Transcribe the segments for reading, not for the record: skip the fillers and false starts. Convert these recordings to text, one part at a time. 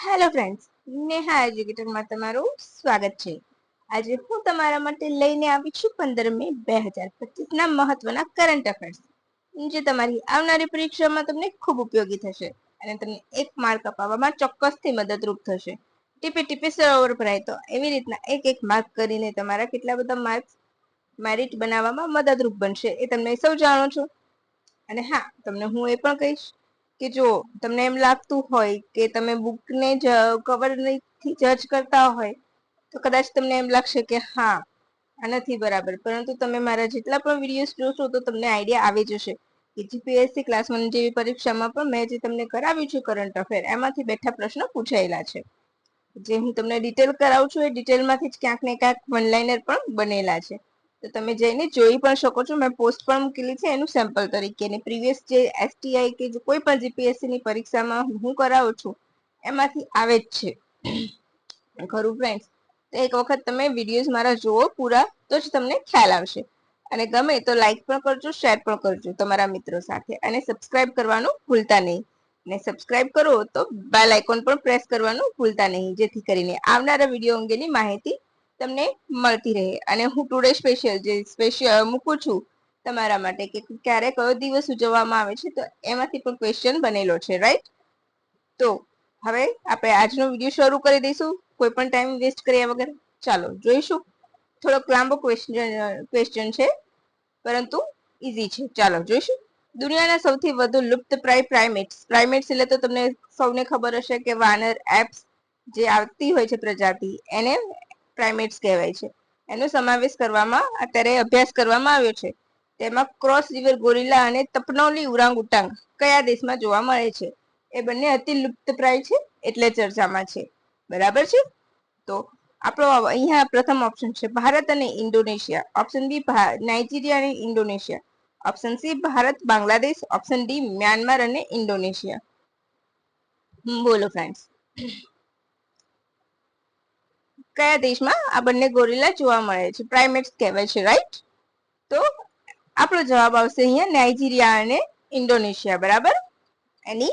Hello friends, Neha એજ્યુકેટરમાં તમારું સ્વાગત છે। આજે હું તમારા માટે લઈને આવી છું 15 મે 2025 ના મહત્વના કરંટ અફેર્સ, જે તમારી આવનારી પરીક્ષામાં તમને ખૂબ ઉપયોગી થશે અને તમને 1 માર્ક અપાવવામાં ચોક્કસથી મદદરૂપ થશે। ટીપે ટીપે સરોવર ભરાય, તો એવી રીતના એક માર્ક કરીને તમારા કેટલા બધા માર્ક્સ મેરિટ બનાવવામાં મદદરૂપ બનશે એ તમે સૌ જાણો છો। અને હા, તમને હું એ પણ કહીશ કે જો તમને એમ લાગતું હોય કે તમે બુકને જ કવરથી જજ કરતા હોય તો કદાચ તમને એમ લાગશે કે હા, આ નથી બરાબર, પરંતુ તમે મારા જેટલા પણ વિડીયોઝ જોશો તો તમને આઈડિયા આવી જશે કે જીપીએસસી ક્લાસ 1 જેવી પરીક્ષામાં પણ મેં જે તમને કરાવ્યું છે કરંટ અફેર, એમાંથી બેઠા પ્રશ્નો પૂછાયેલા છે। જે હું તમને ડિટેલ કરાવું છું એ ડિટેલમાંથી જ ક્યાંક ને ક્યાંક વન લાઇનર પણ બનેલા છે, તો તમે જઈને જોઈ પણ શકો છો। મેં પોસ્ટ પણ મૂકેલી છે એનું સેમ્પલ તરીકે, ને પ્રીવિયસ જે એસટીઆઈ કે કોઈ પણ જીપીએસસી ની પરીક્ષામાં હું કરાવું છું એમાંથી આવે જ છે ખરું ફ્રેન્ડ્સ। તો એક વખત તમે વિડીયોઝ મારા જુઓ પૂરા, તો જ તમને ખ્યાલ આવશે। અને ગમે તો લાઈક પણ કરજો, શેર પણ કરજો તમારા મિત્રો સાથે, અને સબસ્ક્રાઇબ કરવાનું ભૂલતા નહીં। ને સબસ્ક્રાઇબ કરો તો બેલ આઇકોન પણ પ્રેસ કરવાનું ભૂલતા નહીં, જેથી કરીને આવનારા વિડીયો અંગેની માહિતી તમને મળતી રહે। અને હું ટુડે સ્પેશિયલ મૂકું છું તમારા માટે કે ક્યારે કયો દિવસ ઉજવવામાં આવે છે, તો એમાંથી પણ ક્વેશ્ચન બનેલો છે, રાઈટ। તો હવે આપણે આજનો વિડીયો શરૂ કરી દઈશું કોઈ પણ ટાઈમ વેસ્ટ કર્યા વગર। ચાલો જોઈશું। થોડોક લાંબો ક્વેશ્ચન છે, પરંતુ ઈઝી છે। ચાલો જોઈશું। દુનિયાના સૌથી વધુ લુપ્તપ્રાય પ્રાઇમેટ્સ એટલે તો તમને સૌને ખબર હશે કે વાનર, એપ્સ જે આવતી હોય છે પ્રજાતિ, એને પ્રાઇમેટ્સ કહેવાય છે। એનો સમાવેશ કરવામાં અત્યારે અભ્યાસ કરવામાં આવ્યો છે। તેમાં ક્રોસ રિવર ગોરિલા અને તપનૌલી ઉરાંગ-ઉટાંગ કયા દેશમાં જોવા મળે છે? એ બંને અતિ લુપ્તપ્રાય છે એટલે ચર્ચામાં છે, બરાબર છે। તો આપણો અહીંયા પ્રથમ ઓપ્શન છે ભારત અને ઇન્ડોનેશિયા, ઓપ્શન બી નાઇજીરિયા અને Indonesia, option C Bharat Bangladesh, option D Myanmar અને ઇન્ડોનેશિયા। બોલો ફ્રેન્ડ્સ, કયા દેશમાં આ બંને ગોરિલા જોવા મળે છે, પ્રાઇમેટ્સ કહેવાય છે, રાઈટ। તો આપણો જવાબ આવશે અહીંયા નાઇજીરિયા અને ઇન્ડોનેશિયા, બરાબર। એની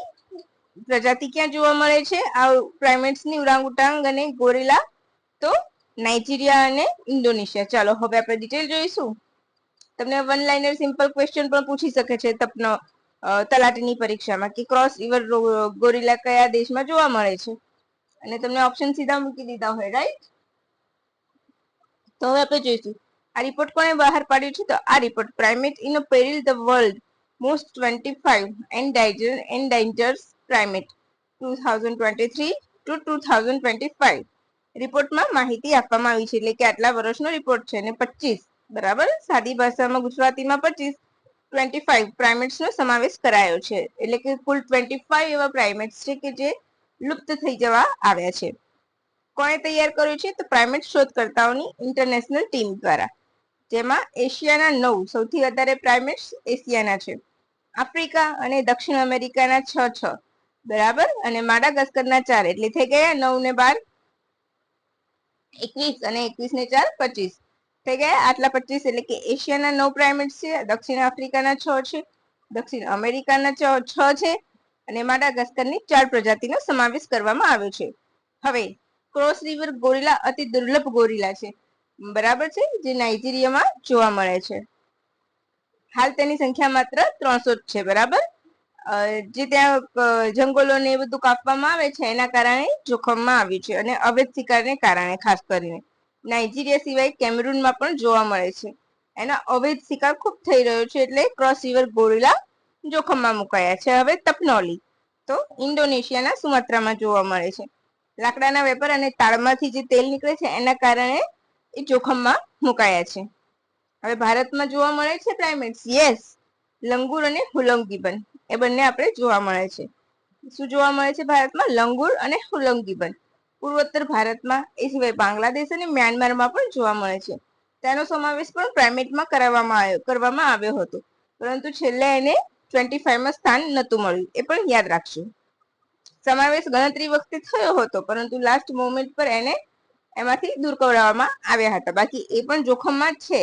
પ્રજાતિ ક્યાં જોવા મળે છે આ પ્રાઇમેટ્સની, ઉરાંગ-ઉટાંગ અને ગોરિલા? તો નાઇજીરિયા અને ઇન્ડોનેશિયા। ચાલો હવે આપણે ડિટેલ જોઈશું। તમને વન લાઇનર સિમ્પલ ક્વેશ્ચન પણ પૂછી શકે છે તલાટીની પરીક્ષામાં કે ક્રોસ રિવર ગોરિલા કયા દેશમાં જોવા મળે છે, અને તમને ઓપ્શન સીધા મૂકી દીધા હોય, રાઈટ। તો હવે આપણે જોઈશું આ રિપોર્ટ કોણે બહાર પાડ્યું છે, તો આ report primate in a peril the world most 25 endangered primate 2023 to 2025 રિપોર્ટમાં માહિતી આપવામાં આવી છે, એટલે કે આટલા વર્ષનો રિપોર્ટ છે અને 25, બરાબર, સાદી ભાષામાં ગુજરાતીમાં 25 પ્રાઇમેટ્સ નો સમાવેશ કરાયો છે, એટલે કે કુલ 25 એવા પ્રાઇમેટ્સ છે કે જે લુપ્ત થઈ જવા આવ્યા છે। કોણે તૈયાર કર્યું છે, તો પ્રાઇમેટ શોધકર્તાઓની ઇન્ટરનેશનલ ટીમ દ્વારા, જેમાં એશિયાના 9, સૌથી વધારે પ્રાઇમેટ્સ એશિયાના છે, આફ્રિકા અને દક્ષિણ અમેરિકાના 6, બરાબર, અને માડાગાસ્કરના 4, એટલે થઈ ગયા 9 ને 12 21, અને 21 ને 4 25 થઈ ગયા આટલા 25, એટલે કે એશિયાના 9 પ્રાઇમેટ્સ છે, દક્ષિણ આફ્રિકાના 6 છે, દક્ષિણ અમેરિકાના 6 છે, અને માડાગાસ્કરની 4 પ્રજાતિનો સમાવેશ કરવામાં આવ્યો છે। હવે ક્રોસ રિવર ગોરિલા અતિ દુર્લભ ગોરિલા છે, બરાબર છે, જે નાઇજીરિયામાં જોવા મળે છે। હાલ તેની સંખ્યા માત્ર 300 જ છે, બરાબર। જે ત્યાં જંગલોને એ બધું કાપવામાં આવે છે એના કારણે જોખમમાં આવ્યું છે, અને અવૈધ શિકારને કારણે ખાસ કરીને નાઇજીરિયા સિવાય કેમરૂનમાં પણ જોવા મળે છે। એના અવૈધ શિકાર ખૂબ થઈ રહ્યો છે, એટલે ક્રોસ રિવર ગોરિલા જોખમમાં મુકાયા છે। હવે તપનોલી તો ઇન્ડોનેશિયાના સુમાત્રામાં જોવા મળે છે। લાકડાના વેપાર અને તાળમાંથી જે તેલ નીકળે છે એના કારણે એ જોખમમાં મુકાયા છે। હવે ભારતમાં જોવા મળે છે પ્રાઇમેટ્સ, યસ, લંગુર અને હુલમ ગિબન, એ બંને આપણે જોવા મળે છે। શું જોવા મળે છે ભારતમાં? લંગુર અને હુલમ ગિબન। પૂર્વોત્તર ભારતમાં, એ સિવાય બાંગ્લાદેશ અને મ્યાનમારમાં પણ જોવા મળે છે। તેનો સમાવેશ પણ પ્રાઇમેટમાં કરવામાં આવ્યો હતો, પરંતુ છેલ્લે એને 25માં સ્થાન નહોતું મળ્યું, એ પણ યાદ રાખજો। સમાવેશ ગણતરી વખતે થયો હતો, પરંતુ લાસ્ટ મોમેન્ટ પર એને એમાંથી દૂર કરવામાં આવ્યા હતા, બાકી એ પણ જોખમમાં જ છે,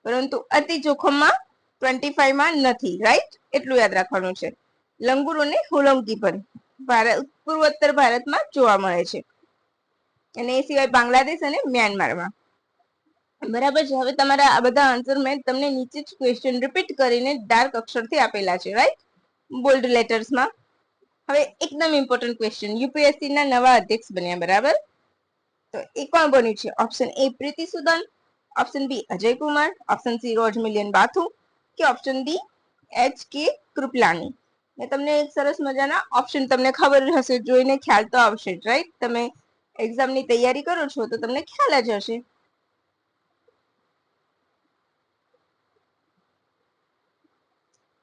પરંતુ અતિ જોખમમાં 25માં નથી, રાઈટ, એટલું યાદ રાખવાનું છે। લંગુર અને હુલમ ગિબન પૂર્વોત્તર ભારતમાં જોવા મળે છે, અને એ સિવાય બાંગ્લાદેશ અને મ્યાનમારમાં. બરાબર છે. હવે તમારા આ બધા આન્સર મેં તમને નીચે જ ક્વેશ્ચન રિપીટ કરીને ડાર્ક અક્ષરથી આપેલા છે, રાઈટ, બોલ્ડ લેટર્સમાં. હવે એકદમ ઇમ્પોર્ટન્ટ ક્વેશ્ચન, યુપીએસસી ના નવા અધ્યક્ષ બન્યા, બરાબર? તો એ કોણ બન્યું છે? Option A Preeti Sudan, option B Ajay Kumar, option C Rose Millian Bathew, કે option D H K Kripalani. મેં તમને એક સરસ મજાના ઓપ્શન, તમને ખબર હશે, જોઈને ખ્યાલ તો આવશે જ, રાઈટ? તમે એક્ઝામની તૈયારી કરો છો તો તમને ખ્યાલ જ હશે.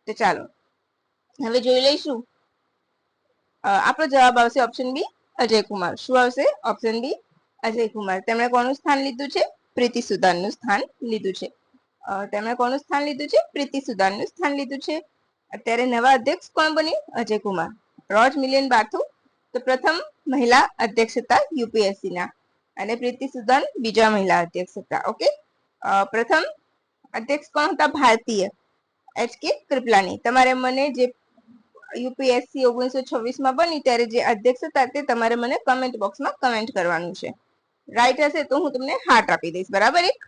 તો ચાલો હવે જોઈ લઈશું. આપણો જવાબ આવશે ઓપ્શન બી અજય કુમાર. શું આવશે? Option B Ajay Kumar. તેમણે કોનું સ્થાન લીધું છે? પ્રીતિ સુદાનનું સ્થાન લીધું છે. તેમણે કોનું સ્થાન લીધું છે? પ્રીતિ સુદાનનું સ્થાન લીધું છે. અત્યારે નવા અધ્યક્ષ કોણ બન્યું? અજય કુમાર. રોજ મિલિયન બાથુ તો પ્રથમ મહિલા અધ્યક્ષ હતા યુપીએસસી ના, અને પ્રીતિ સુદાન બીજા મહિલા અધ્યક્ષ હતા. ઓકે, પ્રથમ અધ્યક્ષ કોણ હતા? ભારતીય એચ કે કૃપલાની. તમારે મને જે યુપીએસસી 1926 માં બની ત્યારે જે અધ્યક્ષ હતા તે તમારે મને કમેન્ટ બોક્સમાં કમેન્ટ કરવાનું છે. રાઈટ હશે તો હું તમને હાર્ટ આપી દઈશ, બરાબર? એક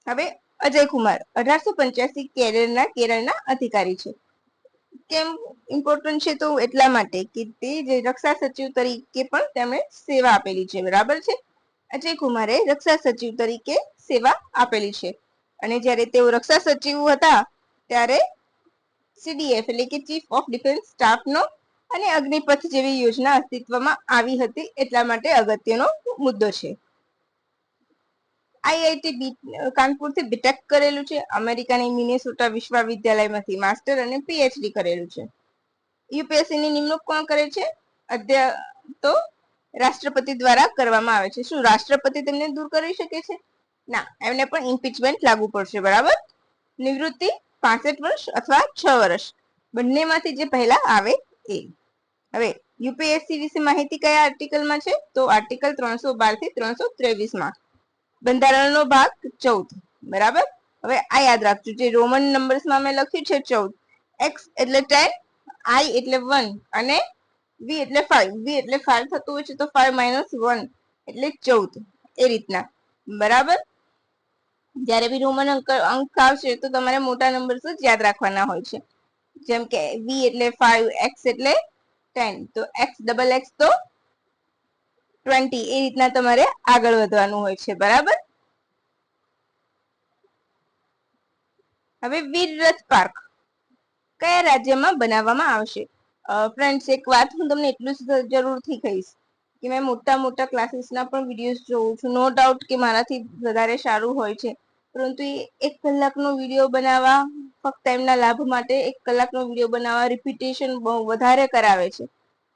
હવે અજય કુમાર 1885 કેરળના અધિકારી છે. કેમ ઇમ્પોર્ટન્ટ છે? તો એટલા માટે કે તે જે રક્ષા સચિવ તરીકે પણ તેમણે સેવા આપેલી છે, બરાબર છે? અજય કુમારે રક્ષા સચિવ તરીકે સેવા આપેલી છે, અને જ્યારે તેઓ રક્ષા સચિવ હતા ત્યારે સીડીએફ એટલે કે ચીફ ઓફ ડિફેન્સ સ્ટાફનો અને અગ્નિપથ જેવી યોજના અસ્તિત્વમાં આવી હતી, એટલા માટે અગત્યનો મુદ્દો છે. આઈઆઈટી કાનપુરથી બીટેક કરેલું છે. અમેરિકાની મિનેસોટા વિશ્વવિદ્યાલયમાંથી માસ્ટર અને પીએચડી કરેલું છે. યુપીએસસી ની નિમણૂક કોણ કરે છે? તો રાષ્ટ્રપતિ દ્વારા કરવામાં આવે છે. શું રાષ્ટ્રપતિ તેમને દૂર કરી શકે છે? ના, એમને પણ ઇમ્પીચમેન્ટ લાગુ પડશે, બરાબર? નિવૃત્તિ 65 વર્ષ અથવા 6 વર્ષ, બંનેમાંથી જે પહેલા આવે એ. હવે યુપીએસસી વિશે માહિતી કયા આર્ટિકલમાં છે? તો આર્ટિકલ 312 થી 323 માં, બંધારણનો ભાગ 14, બરાબર? હવે આ યાદ રાખજો, જે રોમન નંબર્સમાં મેં લખ્યું છે 14, એક્સ એટલે 10, આઈ એટલે 1, અને વી એટલે 5. વી એટલે 5 થતું હોય છે તો 5 - 1 એટલે 14, એ રીતના, બરાબર? જયારે બી રોમન અંક આવશે તો તમારે મોટા નંબર જ યાદ રાખવાના હોય છે. જેમ કે વી એટલે 5, એક્સ એટલે 10, તો એક્સ ડબલ એક્સ તો 20, એ રીતના તમારે આગળ વધવાનું હોય છે, બરાબર? હવે વીર રથ પાર્ક કયા રાજ્યમાં બનાવવામાં આવશે? ફ્રેન્ડ્સ, એક વાત હું તમને એટલું જ જરૂરથી કહીશ કે મેં મોટા ક્લાસીસના પણ વિડીયોઝ જોઉં છું. નો ડાઉટ કે મારાથી વધારે સારું હોય છે, પરંતુ એ 1 કલાકનો વિડીયો બનાવવા, ફક્ત એમના લાભ માટે 1 કલાકનો વિડીયો બનાવવા રિપીટેશન બહુ વધારે કરાવે છે.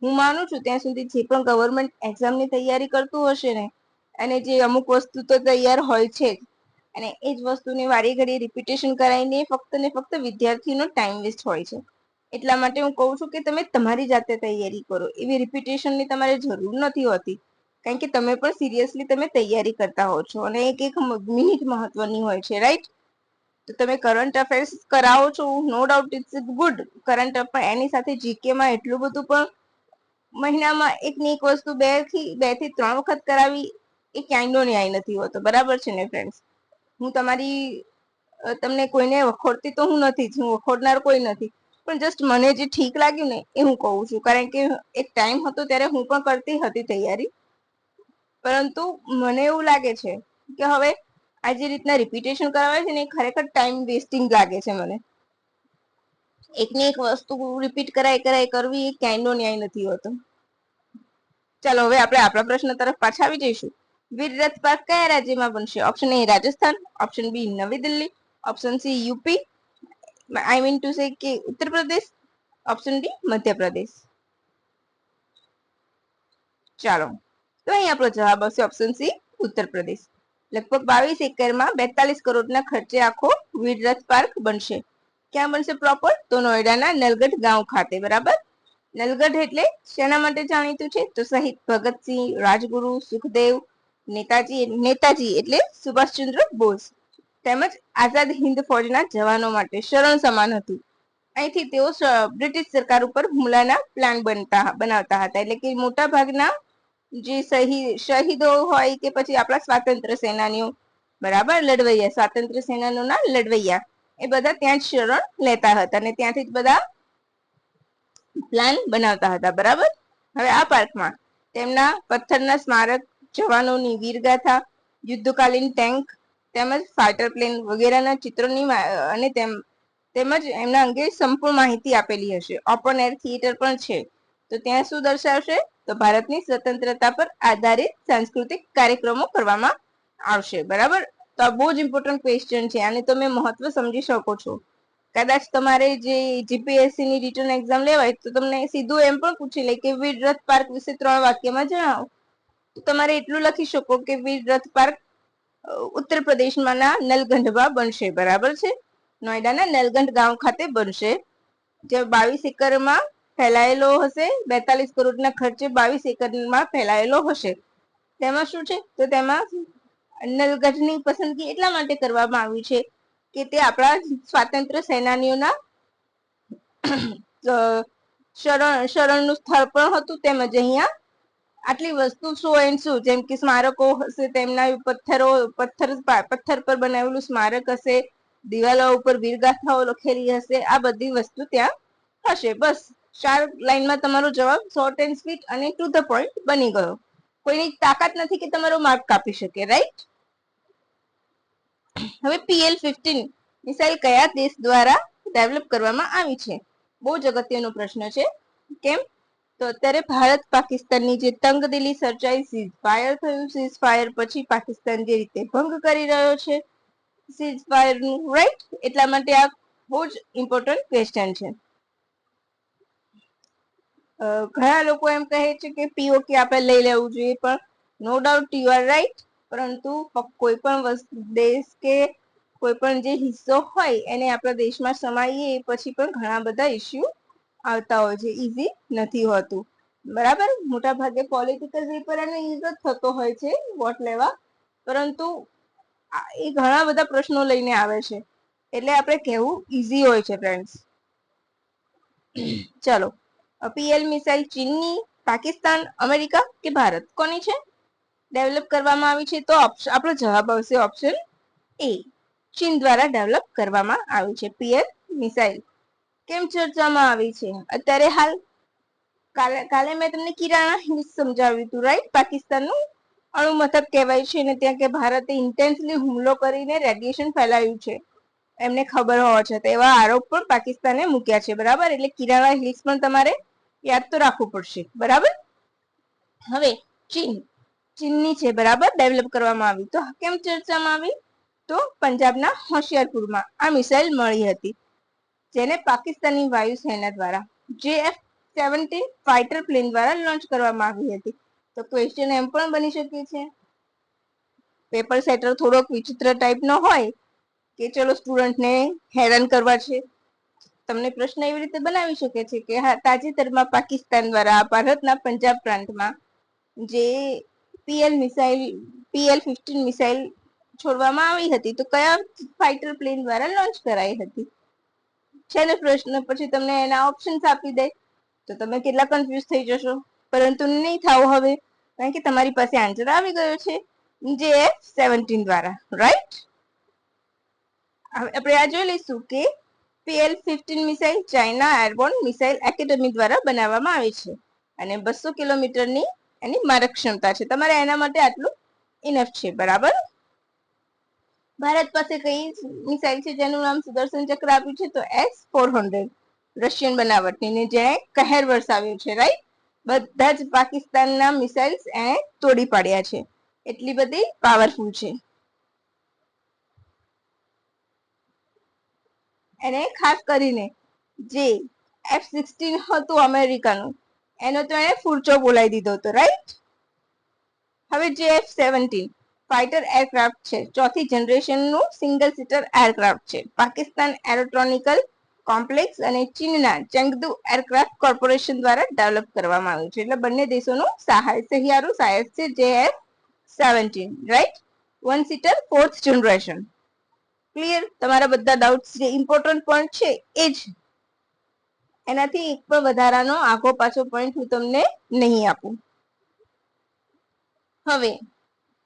હું માનું છું ત્યાં સુધી જે પણ ગવર્મેન્ટ એક્ઝામની તૈયારી કરતું હશે ને, અને જે અમુક વસ્તુ તો તૈયાર હોય છે જ, અને એ જ વસ્તુને વારી ઘડી રિપીટેશન કરાવીને ફક્ત ને ફક્ત વિદ્યાર્થીનો ટાઈમ વેસ્ટ હોય છે. એટલા માટે હું કહું છું કે તમે તમારી જાતે તૈયારી કરો. એવી રિપીટેશનની તમારે જરૂર નથી હોતી, કારણ કે તમે પણ સિરિયસલી તમે તૈયારી કરતા હો છો, અને એક મિનિટ મહત્વની હોય છે, રાઈટ? તો તમે કરંટ અફેર્સ કરાવો છો, no doubt it's good. Current affair એની સાથે જીકે માં એટલું બધું પણ મહિનામાં એકની એક વસ્તુ 2 થી 3 વખત કરાવી એ ક્યાંયનો ન્યાય નથી હોતો, બરાબર છે ને ફ્રેન્ડ્સ? હું તમને કોઈને વખોડતી તો હું નથી જ, હું વખોડનાર કોઈ નથી, પણ જસ્ટ મને જે ઠીક લાગ્યું ને એ હું કહું છું. કારણ કે એક ટાઈમ હતો ત્યારે હું પણ કરતી હતી તૈયારી, પરંતુ મને એવું લાગે છે કે હવે આ જે રીતના રિપીટેશન કરાવે છે ને એ ખરેખર ટાઈમ વેસ્ટિંગ લાગે છે મને. એકની એક વસ્તુ રિપીટ કરાય કરવી એ ક્યાંયનો ન્યાય નથી હોતો. ચાલો હવે આપણે આપણા પ્રશ્ન તરફ પાછા આવી જઈશું. વીર રથ પાર્ક કયા રાજ્યમાં બનશે? Option A Rajasthan, option B નવી Delhi, option C UP, I mean to say કે ઉત્તર પ્રદેશ, ઓપ્શન ડી મધ્યપ્રદેશ. ચાલો, તો અહીં આપણો જવાબ આવશે ઓપ્શન સી ઉત્તર પ્રદેશ. લગભગ 22 એકરમાં 42 કરોડના ખર્ચે આખો વીર રથ પાર્ક બનશે. ક્યાં બનશે પ્રોપર? તો નોઈડાના નલગઢ ગાંવ ખાતે, બરાબર? નલગઢ એટલે શેના માટે જાણીતું છે? તો શહીદ ભગતસિંહ, રાજગુરુ, સુખદેવ, નેતાજી એટલે સુભાષચંદ્ર બોઝ, તેમજ આઝાદ હિન્દ ફૌજના જવાનો માટે શરણ સમાન હતું. અહીંથી તેઓ બ્રિટિશ સરકાર ઉપર હુમલાના પ્લાન બનાવતા હતા. એટલે કે મોટા ભાગના જે શહીદો હોય કે પછી આપણા સ્વાતંત્ર્ય સેનાનીઓ, બરાબર, લડવૈયા, સ્વાતંત્ર્ય સેનાનીઓના લડવૈયા, એ બધા ત્યાં જ શરણ લેતા હતા અને ત્યાંથી જ બધા પ્લાન બનાવતા હતા. બરાબર. હવે આ પાર્કમાં તેમના પથ્થરના સ્મારક, જવાનોની વીરગાથા, યુદ્ધકાલીન ટેન્ક તેમજ ફાઇટર પ્લેન વગેરેના ચિત્રોની અને તેમજ એમના અંગે સંપૂર્ણ માહિતી આપેલી હશે. ઓપન એર થિયેટર પણ છે. તો ત્યાં શું દર્શાવશે? તો ભારતની સ્વતંત્રતા પર આધારિત સાંસ્કૃતિક કાર્યક્રમો કરવામાં આવશે. બરાબર. તો આ બહુ જ ઇમ્પોર્ટન્ટ ક્વેશ્ચન છે, અને તમે મહત્વ સમજી શકો છો. કદાચ તમારે જે જીપીએસસી ની રિટર્ન એક્ઝામ લેવાય તો તમને સીધું એમ પણ પૂછી લે કે વીર રથ પાર્ક વિશે 3 વાક્યમાં જણાવો. તો તમારે એટલું લખી શકો કે વીર રથ પાર્ક ઉત્તર પ્રદેશમાં ના નલગંઢમાં બનશે. બરાબર છે. નોઈડાના નલગંઢ ગામ ખાતે બનશે, જે 22 એકરમાં ફેલાયેલો હશે. 42 કરોડના ખર્ચે 22 એકરમાં ફેલાયેલો હશે. તેમાં શું છે? તો તેમાં નલગંઢની પસંદગી એટલા માટે કરવામાં આવી છે કે તે આપણા સ્વાતંત્ર્ય સેનાનીઓના શરણનું સ્થળ પણ હતું. તેમજ અહીંયા આટલી વસ્તુ સો એન્ડ શું, જેમ કે સ્મારકો હશે, તેમના પથ્થર પર બનાવેલું સ્મારક હશે, દિવાલો ઉપર વીરગાથાઓ લખેલી હશે. આ બધી વસ્તુ ત્યાં હશે. બસ 4 લાઈનમાં તમારો જવાબ શોર્ટ એન્ડ સ્વીટ અને ટુ ધ પોઈન્ટ બની ગયો. કોઈની તાકાત નથી કે તમારો માર્ક કાપી શકે. રાઈટ. હવે PL-15 મિસાઇલ કયા દેશ દ્વારા ડેવલપ કરવામાં આવી છે? બહુ જ અગત્યનો પ્રશ્ન છે. કેમ? તો અત્યારે ભારત પાકિસ્તાનની જે તંગદિલી સર્જાઈ, સીઝ ફાયર થયું, સીઝ ફાયર પછી પાકિસ્તાન જે રીતે ભંગ કરી રહ્યો છે સીઝ ફાયર નું, રાઈટ. એટલા માટે આ બહુ જ ઇમ્પોર્ટન્ટ ક્વેશ્ચન છે. ઘણા લોકો એમ કહે છે કે પીઓકે આપણે લઈ લેવું જોઈએ, પણ no doubt you are right. પરંતુ કોઈ પણ દેશ કે કોઈ પણ જે હિસ્સો હોય એને આપણા દેશમાં સમાવીએ પછી પણ ઘણા બધા ઇસ્યુ આવતા હોય છે. ઈઝી નથી હોતું. બરાબર. મોટા ભાગે પોલિટિકલ રીપર યુઝ જ થતો હોય છે વોટ લેવા, પરંતુ એ ઘણા બધા પ્રશ્નો લઈને આવે છે. એટલે આપણે કહેવું ઈઝી હોય છે ફ્રેન્ડ્સ. ચલો, PL મિસાઇલ ચીનની, પાકિસ્તાન, અમેરિકા કે ભારત? કોની છે? ડેવલપ કરવામાં આવી છે? તો આપણો જવાબ આવશે ઓપ્શન એ, ચીન દ્વારા ડેવલપ કરવામાં આવી છે PL મિસાઇલ. કેમ ચર્ચામાં આવી છે અત્યારે હાલ? કાલે મેં તમને કિરાણા હિલ્સ સમજાવ્યું હતું, રાઈટ. પાકિસ્તાનનું અણુ મથક કહેવાય છે અને ત્યાં કે ભારતે ઇન્ટેન્સલી હુમલો કરીને રેડિયેશન ફેલાવ્યું છે, એમને ખબર હોવા છતાં એવા આરોપ પણ પાકિસ્તાને મૂક્યા છે. બરાબર. એટલે કિરાણા હિલ્સ પણ તમારે યાદ તો રાખવું પડશે. બરાબર. હવે ચીનની છે. બરાબર. ડેવલપ કરવામાં આવી. તો કેમ ચર્ચામાં આવી? તો પંજાબના હોશિયારપુરમાં આ મિસાઇલ મળી હતી, જેને પાકિસ્તાની વાયુસેના દ્વારા JF-17 ફાઇટર પ્લેન દ્વારા લોન્ચ કરવામાં આવી હતી. તો ક્વેશ્ચન એમ પણ બની શકે છે, પેપર સેટર થોડોક વિચિત્ર ટાઈપનો હોય કે ચલો સ્ટુડન્ટને હેરાન કરવા છે, તમને પ્રશ્ન એવી રીતે બનાવી શકે છે કે હા, તાજેતરમાં પાકિસ્તાન દ્વારા ભારતના પંજાબ પ્રાંતમાં જે PL-15 મિસાઇલ છોડવામાં આવી હતી, તો કયા ફાઇટર પ્લેન દ્વારા લોન્ચ કરાઈ હતી? છે ને પ્રશ્ન. પછી તમને એના ઓપ્શન્સ આપી દે તો તમે કેટલા કન્ફ્યુઝ થઈ જશો. પરંતુ નહીં થાવ હવે, કારણ કે તમારી પાસે આન્સર આવી ગયો છે, JF-17 દ્વારા. રાઈટ. હવે આપણે આ જોઈ લઈશું કે PL-15 missile China airborne missile academy દ્વારા બનાવવામાં આવી છે અને 200 કિલોમીટરની એની મારક ક્ષમતા છે. તમારે એના માટે આટલું ઇનફ છે. બરાબર. ભારત પાસે કઈ મિસાઇલ છે જેનું નામ સુદર્શન ચક્ર આપ્યું છે? તો S-400 રશિયન બનાવટની, જેને કહેર વરસાવ્યું છે. રાઈટ. બધા જ પાકિસ્તાનના મિસાઇલ્સ એને તોડી પાડ્યા છે, એટલી બધી પાવરફુલ છે. એને ખાસ કરીને જે F-16 હતું અમેરિકાનું, એનો તો એને ફૂરચો બોલાવી દીધો હતો. રાઈટ. હવે JF-17 ફાઇટર એરક્રાફ્ટ છે, ચોથી જનરેશનનું સિંગલ સીટર એરક્રાફ્ટ છે. પાકિસ્તાન એરોટ્રોનિકલ કોમ્પ્લેક્સ અને ચીનના ચેંગદુ એરક્રાફ્ટ કોર્પોરેશન દ્વારા ડેવલપ કરવામાં આવ્યું છે. એટલે બંને દેશોનું સહિયારું સાયદ છે JF-17. Right. 1 seater 4th generation. Clear? તમારા બધા ડાઉટ્સ જે ઇમ્પોર્ટન્ટ પોઈન્ટ છે એ જ એનાથી એક પણ વધારાનો આગો પાછો પોઈન્ટ હું તમને નહીં આપું. હવે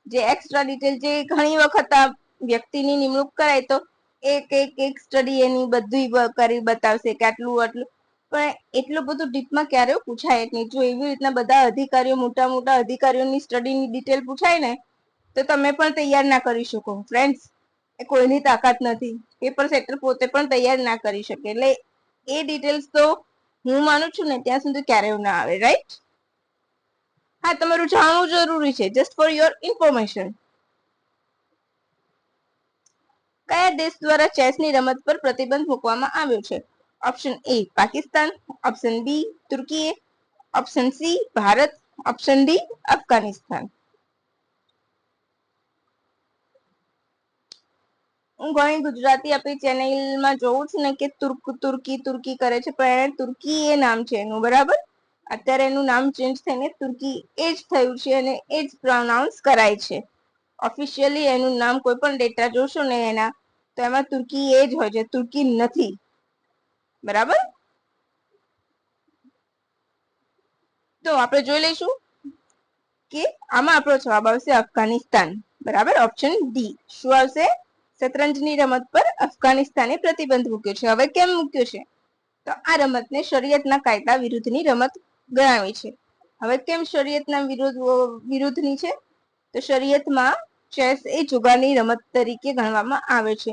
જે એક્સ્ટ્રા ડિટેલ, જે ઘણી વખત આ વ્યક્તિની નિમણૂક કરાય તો એક એક એક સ્ટડી એની બધી કરી બતાવશે કે આટલું આટલું, પણ એટલું બધું ડીપમાં ક્યારેય પૂછાય જ નહીં. જો એવી રીતના બધા અધિકારીઓ, મોટા મોટા અધિકારીઓની સ્ટડીની ડિટેલ પૂછાય ને તો તમે પણ તૈયાર ના કરી શકો ફ્રેન્ડ્સ. એ કોઈની તાકાત નથી. પેપર સેટર પોતે પણ તૈયાર ના કરી શકે. એટલે એ ડિટેલ્સ તો હું માનું છું ને ત્યાં સુધી ક્યારેય ના આવે, રાઈટ? હા, તમારું જાણવું જરૂરી છે, જસ્ટ ફોર યોર ઇન્ફોર્મેશન. કયા દેશ દ્વારા ચેસની રમત પર પ્રતિબંધ મૂકવામાં આવ્યો છે? Option A Pakistan, option B Turkey, option C Bharat, option D Afghanistan. હું ઘણી ગુજરાતી આપણી ચેનલમાં જોઉં છું ને કે તુર્કી કરે છે, પણ તુર્કી એ નામ છે એનું, બરાબર? અત્યારે એનું નામ ચેન્જ થઈને તુર્કી એ જ થયું છે અને એ જ પ્રોનાઉન્સ કરાય છે. ઓફિશિયલી એનું નામ કોઈ પણ ડેટા જોશો ને એના, તો એમાં તુર્કી એ જ હોય છે, તુર્કી નથી, બરાબર? તો આપણે જોઈ લઈશું કે આમાં આપણો જવાબ આવશે અફઘાનિસ્તાન, બરાબર? Option D. શું આવશે? શતરંજની રમત પર અફઘાનિસ્તાને પ્રતિબંધ મૂક્યો છે. હવે કેમ મૂક્યો છે? તો આ રમતને શરિયતના કાયદા વિરુદ્ધની રમત ગણાવી છે. હવે કેમ શરિયતના વિરુદ્ધની છે? તો શરિયતમાં ચેસ એ જુગારની રમત તરીકે ગણવામાં આવે છે,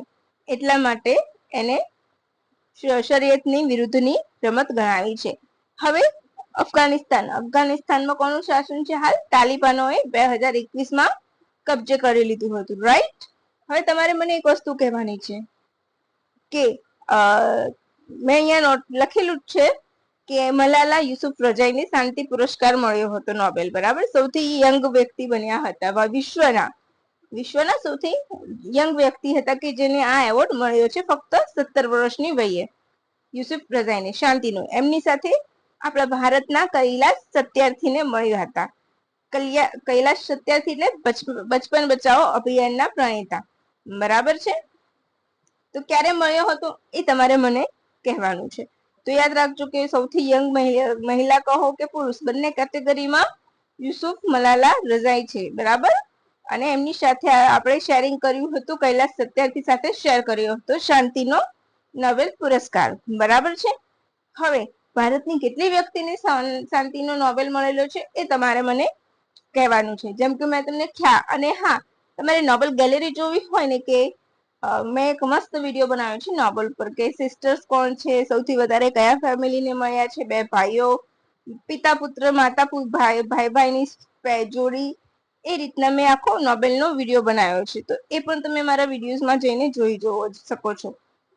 એટલા માટે એને શરિયતની વિરુદ્ધની રમત ગણાવી છે. હવે અફઘાનિસ્તાનમાં કોનું શાસન છે હાલ? તાલિબાનોએ 2021માં કબજે કરી લીધું હતું, રાઈટ? હવે તમારે મને એક વસ્તુ કહેવાની છે કે મેં અહીંયા નોટ લખેલું જ છે કે મલાલા યુસુફ રજાઈને શાંતિ પુરસ્કાર મળ્યો હતો, નોબેલ, બરાબર? સૌથી યંગ વ્યક્તિ બન્યા હતા વિશ્વના સૌથી યંગ વ્યક્તિ હતા કે જેને આ એવોર્ડ મળ્યો છે, ફક્ત 17 વર્ષની વયે. યુસુફ રઝાઈને શાંતિનો. એમની સાથે આપણા ભારતના કૈલાશ સત્યાર્થીને મળ્યા હતા. કૈલાશ સત્યાર્થી એટલે બચપન બચાવો અભિયાનના પ્રણેતા, બરાબર છે? તો ક્યારે મળ્યો હતો એ તમારે મને કહેવાનું છે. તો યાદ રાખજો કે સૌથી યંગ મહિલા કહો કે પુરુષ, બંને કેટેગરીમાં યુસુફ મલાલા રઝાઈ છે, બરાબર? અને એમની સાથે આપણે શેરિંગ કર્યું હતું, કૈલાશ સત્યાર્થી સાથે શેર કર્યો હતો શાંતિનો નોબેલ પુરસ્કાર, બરાબર છે? હવે ભારતની કેટલી વ્યક્તિને શાંતિનો નોબેલ મળેલો છે એ તમારે મને કહેવાનું છે. જેમ કે મેં તમને અને હા, તમારે નોબેલ ગેલેરી જોવી હોય ને, કે મેં એક મસ્ત વિડીયો બનાવ્યો છે નોબેલ પર કે સિસ્ટર્સ કોણ છે, સૌથી વધારે કયા ફેમિલીને મળ્યા છે, બે ભાઈઓ, પિતા પુત્ર, માતા ભાઈની જોડી, એ રીતના મેં આખો નોબેલનો વિડીયો બનાવ્યો છે. તો એ પણ તમે મારા વિડીયોઝમાં જઈને જોઈ શકો છો.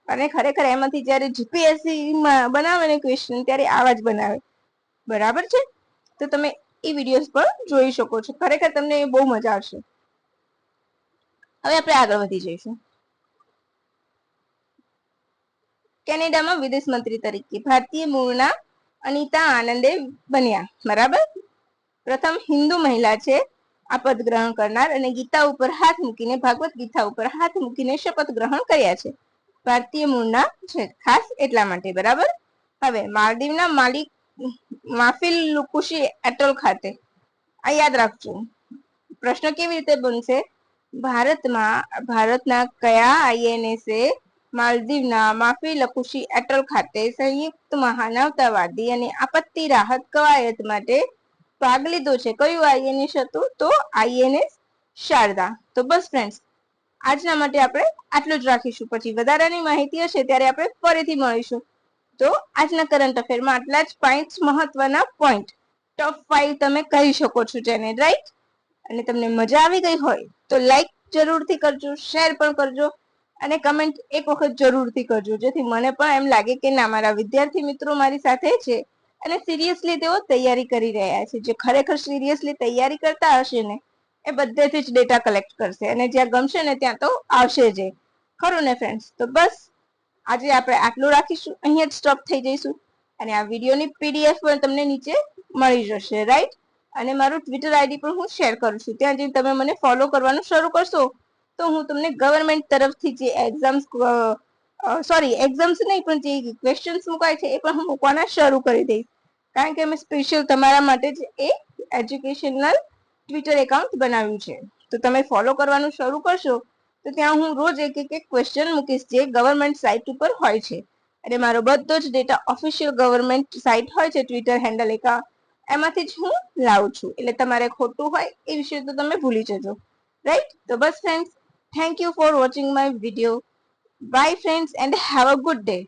અને ખરેખર એમાંથી જયારે જીપીએસસી બનાવે ને ક્વેશ્ચન, ત્યારે આવા જ બનાવે, બરાબર છે? તો તમે એ વિડીયોઝ પણ જોઈ શકો છો. ખરેખર તમને બહુ મજા આવશે. હવે આપણે આગળ વધી જઈશું. કેનેડામાં વિદેશ મંત્રી તરીકે ભારતીય મૂળના અનિતા આનંદે બન્યા, બરાબર? પ્રથમ હિન્દુ મહિલા છે આ પદ ગ્રહણ કરનાર, અને ગીતા ઉપર હાથ મૂકીને, ભાગવત ગીતા ઉપર હાથ મૂકીને શપથ ગ્રહણ કર્યા છે. ભારતીય મૂળના છે, ખાસ એટલા માટે, બરાબર? હવે માલદીવના માફિલ લુકુશી એટોલ ખાતે, આ યાદ રાખજો. પ્રશ્ન કેવી રીતે બનશે? ભારતના કયા આઈએનએસે માલદીવના માફી લકુશી એટોલ ખાતે સંયુક્ત મહાનવતાવાદી અને આપત્તિ રાહત કવાયત માટે ભાગ લીધો છે? કયું આઈએનએસ હતું? તો આઈએનએસ શારદા. તો બસ ફ્રેન્ડ્સ, આજના માટે આપણે આટલું જ રાખીશું. પછી વધારાની માહિતી હશે ત્યારે આપણે ફરીથી મળીશું. તો આજના કરંટ અફેરમાં આટલા જ 5 મહત્વના પોઈન્ટ, ટોપ 5 તમે કહી શકો છો જેને, રાઈટ? અને તમને મજા આવી ગઈ હોય તો લાઈક જરૂરથી કરજો, શેર પણ કરજો, અને કમેન્ટ એક વખત જરૂરથી કરજો, જેથી મને પણ એમ લાગે કે ના, મારા વિદ્યાર્થી મિત્રો મારી સાથે છે અને સિરિયસલી તેઓ તૈયારી કરી રહ્યા છે. જે ખરેખર સિરિયસલી તૈયારી કરતા હશે ને, એ બધેથી જ ડેટા કલેક્ટ કરશે, અને જ્યાં ગમશે ને ત્યાં તો આવશે જ. ખરું ને ફ્રેન્ડ્સ? તો બસ આજે આપણે આટલું રાખીશું, અહીંયા જ સ્ટોપ થઈ જઈશું. અને આ વિડીયોની પીડીએફ પણ તમને નીચે મળી જશે, રાઈટ? અને મારું ટ્વિટર આઈડી પણ હું શેર કરું છું. ત્યાં જઈને તમે મને ફોલો કરવાનું શરૂ કરશો તો હું તમને ગવર્મેન્ટ તરફથી જે એક્ઝામ્સ સોરી એક્ઝામ્સ નહીં પણ જે ક્વેશ્ચન્સ મુકાય છે એ પણ હું મૂકવાના શરૂ કરી દઈશ, કારણ કે મેં સ્પેશિયલ તમારા માટે જ એ એજ્યુકેશનલ ટ્વિટર એકાઉન્ટ બનાવ્યું છે. તો તમે ફોલો કરવાનું શરૂ કરશો તો ત્યાં હું રોજ એક એક ક્વેશ્ચન મૂકીશ જે ગવર્મેન્ટ સાઇટ ઉપર હોય છે. અને મારો બધો જ ડેટા ઓફિશિયલ ગવર્મેન્ટ સાઇટ હોય છે ટ્વિટર હેન્ડલ એમાંથી જ હું લાવું છું. એટલે તમારે ખોટું હોય એ વિશે તો તમે ભૂલી જજો, રાઈટ? તો બસ friends, thank you for watching my video. Bye friends and have a good day.